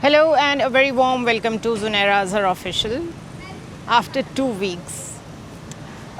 Hello and a very warm welcome to Zunaira Azhar Official. After 2 weeks,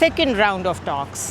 second round of talks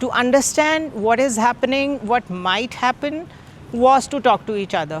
to understand what is happening, what might happen, was to talk to each other.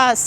us.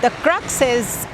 the crux is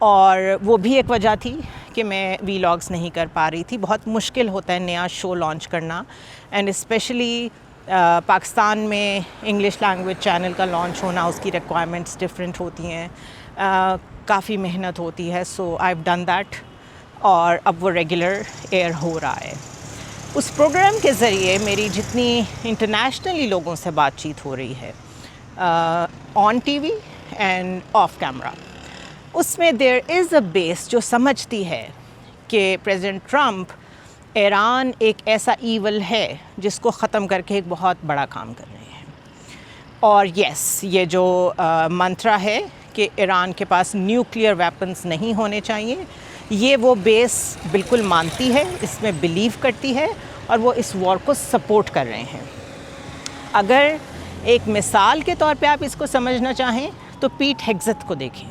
اور وہ بھی ایک وجہ تھی کہ میں وی logs نہیں کر پا رہی تھی. بہت مشکل ہوتا ہے نیا شو لانچ کرنا، اینڈ اسپیشلی پاکستان میں انگلش لینگویج چینل کا لانچ ہونا، اس کی ریکوائرمنٹس ڈفرینٹ ہوتی ہیں، کافی محنت ہوتی ہے. سو آئی ہیو ڈن دیٹ، اور اب وہ ریگولر ایئر ہو رہا ہے. اس پروگرام کے ذریعے میری جتنی انٹرنیشنلی لوگوں سے بات چیت ہو رہی ہے on TV and off camera, اس میں دیر از اے بیس جو سمجھتی ہے کہ پریزیڈنٹ ٹرمپ ایران ایک ایسا ایول ہے جس کو ختم کر کے ایک بہت بڑا کام کر رہے ہیں. اور یس، یہ جو منترا ہے کہ ایران کے پاس نیوکلیئر ویپنز نہیں ہونے چاہیے، یہ وہ بیس بالکل مانتی ہے، اس میں بلیو کرتی ہے، اور وہ اس وار کو سپورٹ کر رہے ہیں. اگر ایک مثال کے طور پہ آپ اس کو سمجھنا چاہیں تو پیٹ ہیگزت کو دیکھیں.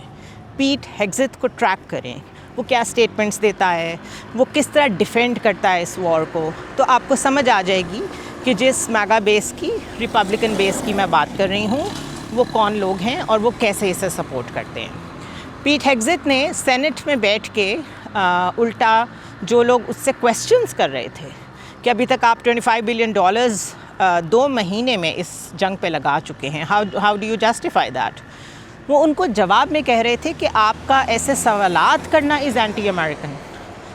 پیٹ ہیگزت کو ٹریک کریں، وہ کیا سٹیٹمنٹس دیتا ہے، وہ کس طرح ڈیفینڈ کرتا ہے اس وار کو، تو آپ کو سمجھ آ جائے گی کہ جس میگا بیس کی، ریپبلکن بیس کی میں بات کر رہی ہوں، وہ کون لوگ ہیں اور وہ کیسے اسے سپورٹ کرتے ہیں. پیٹ ہیگزت نے سینٹ میں بیٹھ کے الٹا جو لوگ اس سے کویسچنز کر رہے تھے کہ ابھی تک آپ $25 بلین 2 مہینے میں اس جنگ پہ لگا چکے ہیں، how do you justify that, وہ ان کو جواب میں کہہ رہے تھے کہ آپ کا ایسے سوالات کرنا is anti American,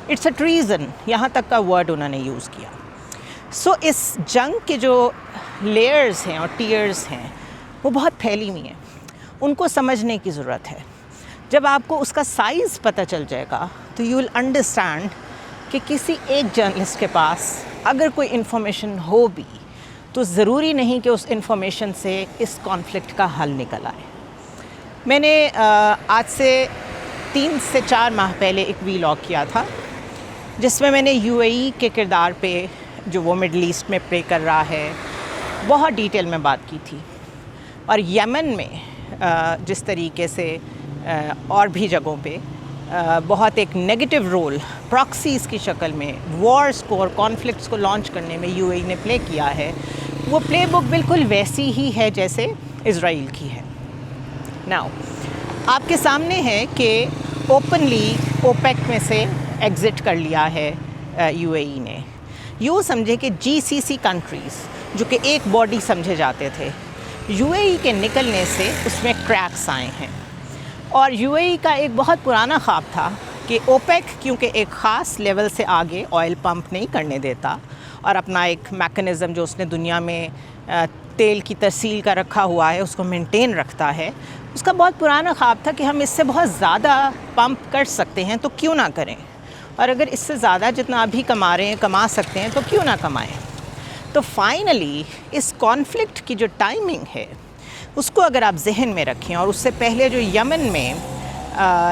it's a treason, یہاں تک کا ورڈ انہوں نے یوز کیا. سو اس جنگ کے جو لیئرز ہیں اور ٹیئرز ہیں وہ بہت پھیلی ہوئی ہیں، ان کو سمجھنے کی ضرورت ہے. جب آپ کو اس کا سائز پتہ چل جائے گا تو یو ول انڈرسٹینڈ کہ کسی ایک جرنلسٹ کے پاس اگر کوئی انفارمیشن ہو بھی تو ضروری نہیں کہ اس انفارمیشن سے اس کانفلکٹ کا حل نکل آئے. میں نے آج سے 3 سے 4 ماہ پہلے ایک وی لاگ کیا تھا جس میں نے یو اے ای کے کردار پہ جو وہ مڈل ایسٹ میں پلے کر رہا ہے بہت ڈیٹیل میں بات کی تھی. اور یمن میں جس طریقے سے اور بھی جگہوں پہ بہت ایک نیگیٹو رول پراکسیز کی شکل میں وارز کو اور کانفلکٹس کو لانچ کرنے میں یو اے ای نے پلے کیا ہے، وہ پلے بک بالکل ویسی ہی ہے جیسے اسرائیل کی ہے. ناؤ آپ کے سامنے ہے کہ اوپنلی اوپیک میں سے ایگزٹ کر لیا ہے یو اے ای نے. یوں سمجھے کہ جی سی سی کنٹریز جو کہ ایک باڈی سمجھے جاتے تھے، یو اے ای کے نکلنے سے اس میں کریکس آئے ہیں. اور یو اے ای کا ایک بہت پرانا خواب تھا کہ اوپیک کیونکہ ایک خاص لیول سے آگے آئل پمپ نہیں کرنے دیتا اور اپنا ایک میکنزم جو اس نے دنیا میں تیل کی ترسیل کا رکھا ہوا ہے اس کو مینٹین رکھتا ہے، اس کا بہت پرانا خواب تھا کہ ہم اس سے بہت زیادہ پمپ کر سکتے ہیں تو کیوں نہ کریں، اور اگر اس سے زیادہ جتنا ابھی کما رہے ہیں کما سکتے ہیں تو کیوں نہ کمائیں. تو فائنلی اس کانفلکٹ کی جو ٹائمنگ ہے اس کو اگر آپ ذہن میں رکھیں، اور اس سے پہلے جو یمن میں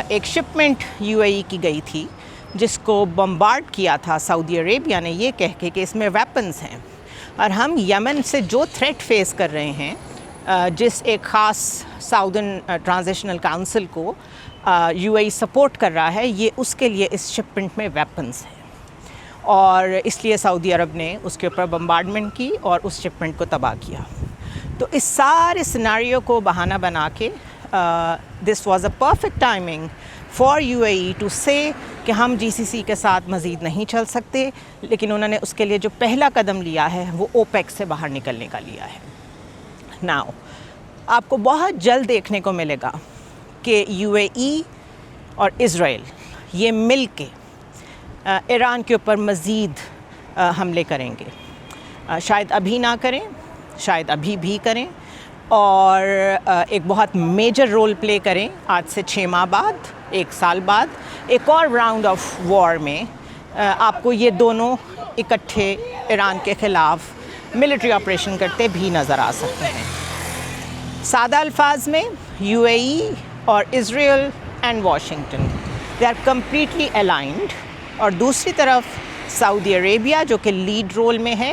ایک شپمنٹ یو اے ای کی گئی تھی جس کو بمبارڈ کیا تھا سعودی عربیہ نے یہ کہہ کے کہ اس میں ویپنز ہیں، اور ہم یمن سے جو تھریٹ فیس کر رہے ہیں، جس ایک خاص ساؤدرن ٹرانزیشنل کاؤنسل کو یو اے ای سپورٹ کر رہا ہے، یہ اس کے لیے اس شپمنٹ میں ویپنز ہیں، اور اس لیے سعودی عرب نے اس کے اوپر بمبارڈمنٹ کی اور اس شپمنٹ کو تباہ کیا. تو اس سارے سیناریو کو بہانہ بنا کے this was a perfect timing for U A E to سے کہ ہم جی سی سی کے ساتھ مزید نہیں چل سکتے، لیکن انہوں نے اس کے لیے جو پہلا قدم لیا ہے وہ اوپیک سے باہر نکلنے کا لیا ہے. ناؤ آپ کو بہت جلد دیکھنے کو ملے گا کہ یو اے ای اور اسرائیل یہ مل کے ایران کے اوپر مزید حملے کریں گے. شاید ابھی نہ کریں، شاید ابھی بھی کریں، اور ایک بہت میجر رول پلے کریں آج سے 6 ماہ بعد، 1 سال بعد ایک اور راؤنڈ آف وار میں آپ کو یہ دونوں اکٹھے ایران کے خلاف ملٹری آپریشن کرتے بھی نظر آ سکتے ہیں. سادہ الفاظ میں یو اے ای اور Israel and Washington they are completely aligned, اور دوسری طرف سعودی عربیہ جو کہ لیڈ رول میں ہے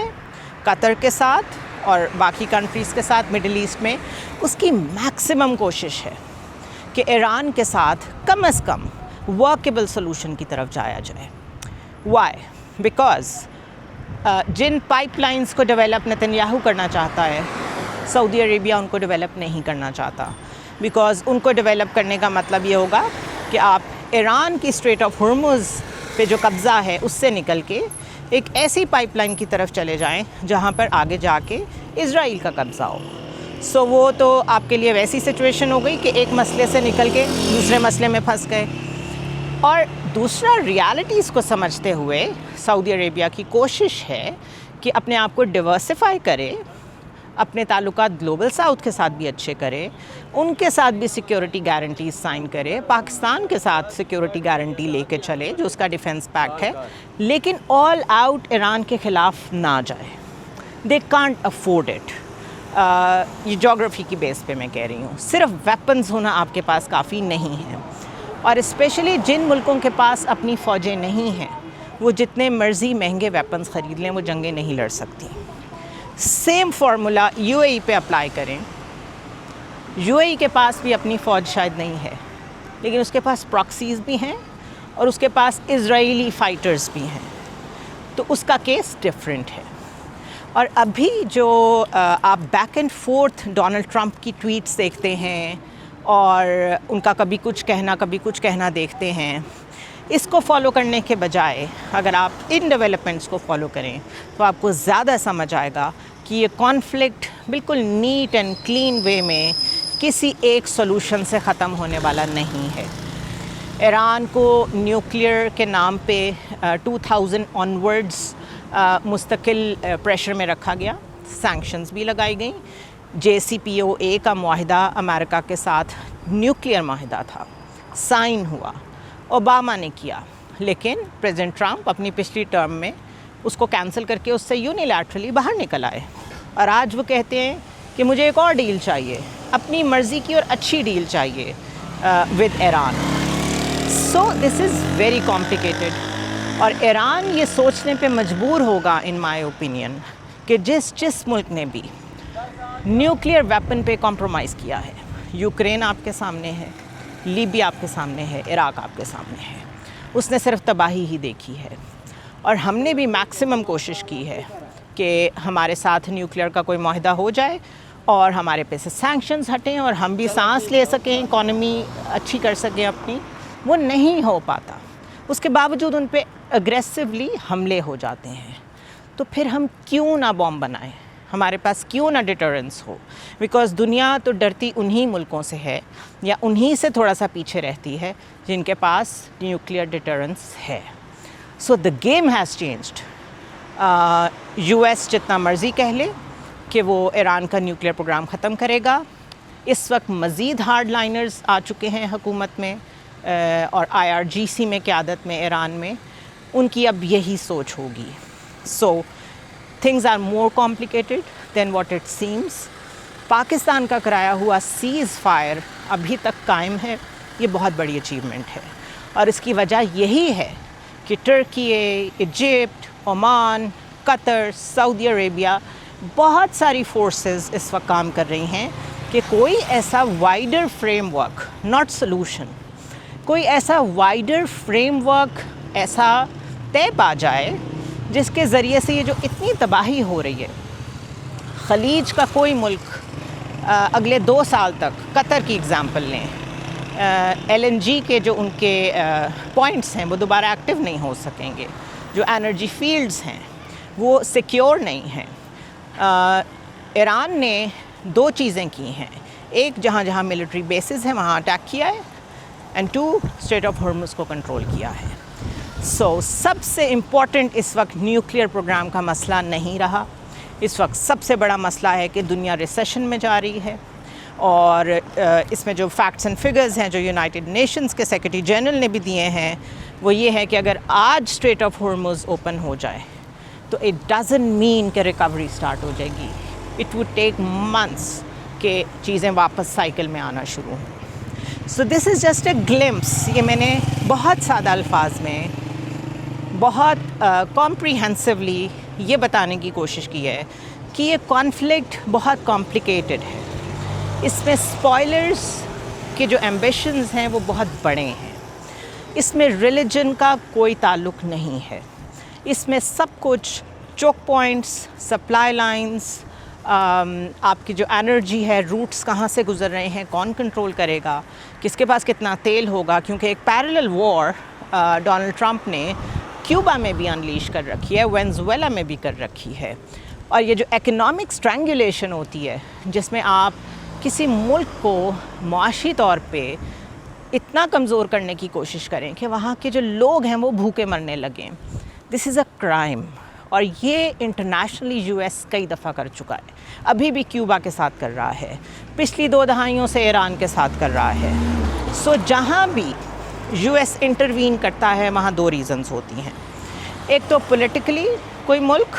قطر کے ساتھ اور باقی کنٹریز کے ساتھ مڈل ایسٹ میں، اس کی میکسیمم کوشش ہے کہ ایران کے ساتھ کم از کم ورکیبل سلوشن کی طرف جایا جائے. وائی؟ بیکاز جن پائپ لائنز کو ڈیولپ نتنیاہو کرنا چاہتا ہے، سعودی عربیہ ان کو ڈیولپ نہیں کرنا چاہتا، بیکاز ان کو ڈیولپ کرنے کا مطلب یہ ہوگا کہ آپ ایران کی اسٹریٹ آف ہرمز پہ جو قبضہ ہے اس سے نکل کے ایک ایسی پائپ لائن کی طرف چلے جائیں جہاں پر آگے جا کے اسرائیل کا قبضہ ہو. سو وہ تو آپ کے لیے ویسی سچویشن ہو گئی کہ ایک مسئلے سے نکل کے دوسرے مسئلے میں پھنس گئے. اور دوسرا ریالٹیز کو سمجھتے ہوئے سعودی عربیہ کی کوشش ہے کہ اپنے آپ کو ڈیورسیفائی کرے, اپنے تعلقات گلوبل ساؤتھ کے ساتھ بھی اچھے کرے, ان کے ساتھ بھی سیکیورٹی گارنٹیز سائن کرے, پاکستان کے ساتھ سیکیورٹی گارنٹی لے کے چلے جو اس کا ڈیفنس پیکٹ ہے, لیکن آل آؤٹ ایران کے خلاف نہ جائے. They can't afford it. یہ جغرافی کی بیس پہ میں کہہ رہی ہوں. صرف ویپنز ہونا آپ کے پاس کافی نہیں ہے, اور اسپیشلی جن ملکوں کے پاس اپنی فوجیں نہیں ہیں وہ جتنے مرضی مہنگے ویپنز خرید لیں وہ جنگیں نہیں لڑ سکتی. سیم فارمولا یو اے ای پہ اپلائی کریں. یو اے ای کے پاس بھی اپنی فوج شاید نہیں ہے, لیکن اس کے پاس پراکسیز بھی ہیں اور اس کے پاس اسرائیلی فائٹرز بھی ہیں, تو اس کا کیس ڈفرینٹ ہے. اور ابھی جو آپ back and forth Donald Trump کی ٹویٹس دیکھتے ہیں اور ان کا کبھی کچھ کہنا دیکھتے ہیں, اس کو فالو کرنے کے بجائے اگر آپ ان ڈیولپمنٹس کو فالو کریں تو آپ کو زیادہ سمجھ آئے گا کہ یہ کانفلکٹ بالکل نیٹ اینڈ کلین وے میں کسی ایک سولوشن سے ختم ہونے والا نہیں ہے. ایران کو نیوکلیئر کے نام پہ 2000 آنورڈز مستقل پریشر میں رکھا گیا, سینکشنز بھی لگائی گئیں. JCPOA کا معاہدہ امریکہ کے ساتھ نیوکلیئر معاہدہ تھا, سائن ہوا, اوباما نے کیا, لیکن پریزیڈنٹ ٹرمپ اپنی پچھلی ٹرم میں اس کو کینسل کر کے اس سے یونیلیٹرلی باہر نکل آئے, اور آج وہ کہتے ہیں کہ مجھے ایک اور ڈیل چاہیے, اپنی مرضی کی اور اچھی ڈیل چاہیے with Iran. So this is very complicated, اور ایران یہ سوچنے پہ مجبور ہوگا ان مائی اوپینین کہ جس ملک نے بھی نیوکلیئر ویپن پہ کمپرومائز کیا ہے, یوکرین آپ کے سامنے ہے, لیبیا آپ کے سامنے ہے, عراق آپ کے سامنے ہے, اس نے صرف تباہی ہی دیکھی ہے. اور ہم نے بھی میکسیمم کوشش کی ہے کہ ہمارے ساتھ نیوکلیئر کا کوئی معاہدہ ہو جائے اور ہمارے پہ سے سینکشنز ہٹیں اور ہم بھی سانس لے سکیں, اکانومی اچھی کر سکیں اپنی. وہ نہیں ہو پاتا, اس کے باوجود ان پہ اگریسولی حملے ہو جاتے ہیں. تو پھر ہم کیوں نہ بوم بنائیں, ہمارے پاس کیوں نہ ڈیٹرنس ہو, بیکاز دنیا تو ڈرتی انہی ملکوں سے ہے یا انہی سے تھوڑا سا پیچھے رہتی ہے جن کے پاس نیوکلیئر ڈیٹرنس ہے. So the game has changed. US جتنا مرضی کہہ لے کہ وہ ایران کا نیوکلیئر پروگرام ختم کرے گا, اس وقت مزید ہارڈ لائنرز آ چکے ہیں حکومت میں اور IRGC میں قیادت میں ایران میں, ان کی اب یہی سوچ ہوگی. سو things are more complicated than what it seems. Pakistan کا کرایا ہوا سیز فائر ابھی تک قائم ہے, یہ بہت بڑی اچیومنٹ ہے, اور اس کی وجہ یہی ہے کہ ترکی, ایجپٹ, عمان, قطر, سعودی عربیہ, بہت ساری فورسز اس وقت کام کر رہی ہیں کہ کوئی ایسا wider frame work, not solution, کوئی ایسا وائڈر فریم ورک ایسا طے پا جائے جس کے ذریعے سے یہ جو اتنی تباہی ہو رہی ہے, خلیج کا کوئی ملک اگلے 2 سال تک, قطر کی اگزامپل لیں, LNG کے جو ان کے پوائنٹس ہیں وہ دوبارہ ایکٹیو نہیں ہو سکیں گے, جو انرجی فیلڈز ہیں وہ سیکیور نہیں ہیں. ایران نے 2 چیزیں کی ہیں, ایک جہاں جہاں ملٹری بیسز ہیں وہاں اٹیک کیا ہے, اینڈ 2 اسٹریٹ آف ہرمز کو کنٹرول کیا ہے. سو سب سے امپورٹنٹ اس وقت نیوکلیئر پروگرام کا مسئلہ نہیں رہا. اس وقت سب سے بڑا مسئلہ ہے کہ دنیا ریسیشن میں جا رہی ہے, اور اس میں جو فیکٹس اینڈ فگرز ہیں جو یونائٹڈ نیشنز کے سیکرٹری جنرل نے بھی دیے ہیں وہ یہ ہے کہ اگر آج اسٹریٹ آف ہرمز اوپن ہو جائے تو اٹ ڈزنٹ مین کہ ریکوری اسٹارٹ ہو جائے گی. اٹ وڈ ٹیک منتھس کہ چیزیں واپس سائیکل میں آنا شروع ہوں. سو دس از جسٹ اے گلمپس. یہ میں نے بہت سادہ الفاظ میں بہت کمپریہنسولی یہ بتانے کی کوشش کی ہے کہ یہ کانفلکٹ بہت کمپلیکیٹڈ ہے. اس میں اسپوائلرز کے جو ایمبیشنز ہیں وہ بہت بڑے ہیں. اس میں ریلیجن کا کوئی تعلق نہیں ہے. اس میں سب کچھ چوک پوائنٹس, سپلائی لائنز, آپ کی جو انرجی ہے روٹس کہاں سے گزر رہے ہیں, کون کنٹرول کرے گا, کس کے پاس کتنا تیل ہوگا, کیونکہ ایک پیرلل وار ڈونلڈ ٹرمپ نے کیوبا میں بھی انلیش کر رکھی ہے, وینزویلا میں بھی کر رکھی ہے. اور یہ جو اکنامک اسٹرینگولیشن ہوتی ہے جس میں آپ کسی ملک کو معاشی طور پہ اتنا کمزور کرنے کی کوشش کریں کہ وہاں کے جو لوگ ہیں وہ بھوکے مرنے لگیں, دس از اے کرائم. اور یہ انٹرنیشنلی یو ایس کئی دفعہ کر چکا ہے, ابھی بھی کیوبا کے ساتھ کر رہا ہے, پچھلی 2 دہائیوں سے ایران کے ساتھ کر رہا ہے. سو جہاں بھی یو ایس انٹروین کرتا ہے وہاں 2 ریزنز ہوتی ہیں. ایک تو پولیٹیکلی کوئی ملک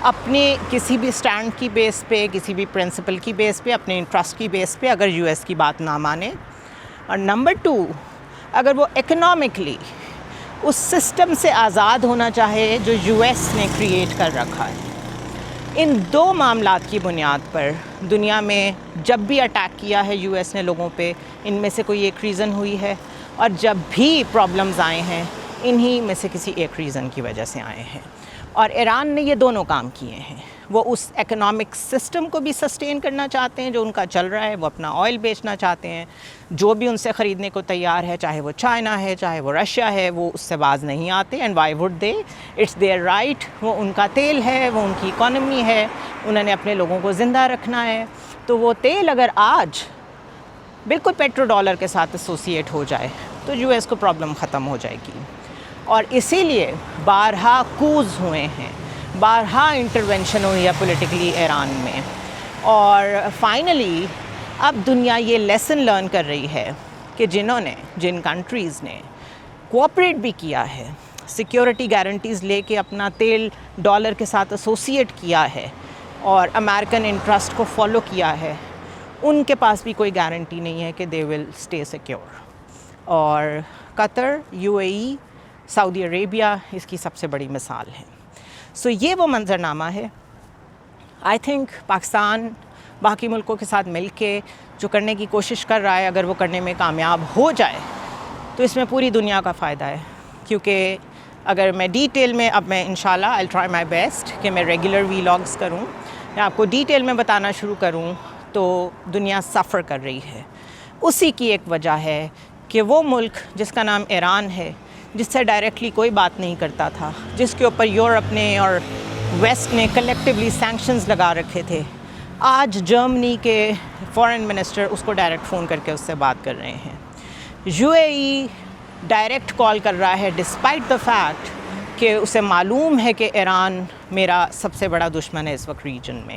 اپنے کسی بھی سٹینڈ کی بیس پہ, کسی بھی پرنسپل کی بیس پہ, اپنے انٹرسٹ کی بیس پہ اگر یو ایس کی بات نہ مانے, اور نمبر 2 اگر وہ اکنامکلی اس سسٹم سے آزاد ہونا چاہے جو یو ایس نے کریٹ کر رکھا ہے. ان 2 معاملات کی بنیاد پر دنیا میں جب بھی اٹیک کیا ہے یو ایس نے لوگوں پہ, ان میں سے کوئی ایک ریزن ہوئی ہے, اور جب بھی پرابلمز آئے ہیں انہی میں سے کسی ایک ریزن کی وجہ سے آئے ہیں. اور ایران نے یہ دونوں کام کیے ہیں. وہ اس اکنامک سسٹم کو بھی سسٹین کرنا چاہتے ہیں جو ان کا چل رہا ہے, وہ اپنا آئل بیچنا چاہتے ہیں, جو بھی ان سے خریدنے کو تیار ہے, چاہے وہ چائنا ہے, چاہے وہ رشیا ہے, وہ اس سے باز نہیں آتے. And why would they, it's their right, وہ ان کا تیل ہے, وہ ان کی اکانومی ہے, انہوں نے اپنے لوگوں کو زندہ رکھنا ہے. تو وہ تیل اگر آج بالکل پیٹرو ڈالر کے ساتھ ایسوسیٹ ہو جائے تو یو ایس کو پرابلم ختم ہو جائے گی. اور اسی لیے بارہا کوز ہوئے ہیں, بارہا انٹرونشن ہوئی ہے پولیٹیکلی ایران میں. اور فائنلی اب دنیا یہ لیسن لرن کر رہی ہے کہ جن کنٹریز نے کوآپریٹ بھی کیا ہے, سیکیورٹی گارنٹیز لے کے اپنا تیل ڈالر کے ساتھ ایسوسیٹ کیا ہے اور امریکن انٹرسٹ کو فالو کیا ہے, ان کے پاس بھی کوئی گارنٹی نہیں ہے کہ دے ول اسٹے سیکیور. اور قطر, یو اے ای, سعودی عربیہ اس کی سب سے بڑی مثال ہے. سو یہ وہ منظرنامہ ہے. آئی تھنک پاکستان باقی ملکوں کے ساتھ مل کے جو کرنے کی کوشش کر رہا ہے, اگر وہ کرنے میں کامیاب ہو جائے تو اس میں پوری دنیا کا فائدہ ہے. کیونکہ اگر میں ڈیٹیل میں, اب میں انشاءاللہ I'll try my best کہ میں ریگولر ویلاگز کروں, میں آپ کو ڈیٹیل میں بتانا شروع کروں تو دنیا سفر کر رہی ہے. اسی کی ایک وجہ ہے کہ وہ ملک جس کا نام ایران ہے, جس سے ڈائریکٹلی کوئی بات نہیں کرتا تھا, جس کے اوپر یورپ نے اور ویسٹ نے کلیکٹیولی سینکشنز لگا رکھے تھے, آج جرمنی کے فارن منسٹر اس کو ڈائریکٹ فون کر کے اس سے بات کر رہے ہیں. You A E direct call کر رہا ہے ڈسپائٹ دا فیکٹ کہ اسے معلوم ہے کہ ایران میرا سب سے بڑا دشمن ہے اس وقت ریجن میں.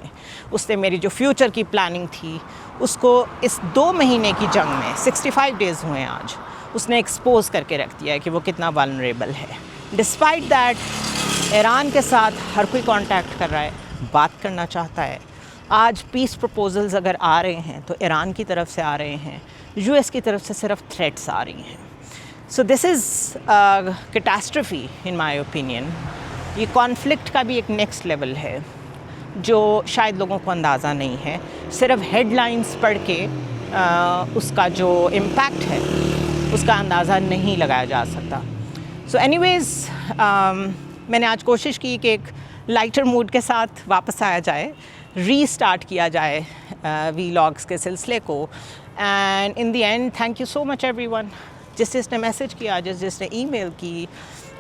اس نے میری جو فیوچر کی پلاننگ تھی اس کو اس 2 مہینے کی جنگ میں 65 ڈیز ہوئے ہیں آج, اس نے ایکسپوز کر کے رکھ دیا ہے کہ وہ کتنا والنریبل ہے. ڈسپائٹ دیٹ ایران کے ساتھ ہر کوئی کانٹیکٹ کر رہا ہے, بات کرنا چاہتا ہے. آج پیس پروپوزلز اگر آ رہے ہیں تو ایران کی طرف سے آ رہے ہیں, یو ایس کی طرف سے صرف تھریٹس آ رہی ہیں. سو دس از کیٹاسٹرفی ان مائی اوپینین. یہ کانفلکٹ کا بھی ایک نیکسٹ لیول ہے جو شاید لوگوں کو اندازہ نہیں ہے. صرف ہیڈ لائنز پڑھ کے اس کا جو امپیکٹ ہے اس کا اندازہ نہیں لگایا جا سکتا. سو اینی ویز میں نے آج کوشش کی کہ ایک لائٹر موڈ کے ساتھ واپس آیا جائے, ری اسٹارٹ کیا جائے ویلاگس کے سلسلے کو. And in the end thank you so much every one, جس نے میسیج کیا, جس نے ای میل کی.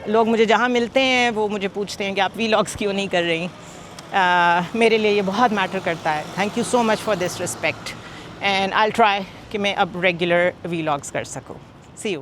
لوگ مجھے جہاں ملتے ہیں وہ مجھے پوچھتے ہیں کہ آپ ویلاگس کیوں نہیں کر رہی. میرے لیے یہ بہت میٹر کرتا ہے. Thank you so much for this respect, and I try کہ میں اب ریگولر ویلاگس کر سکوں. سی یو.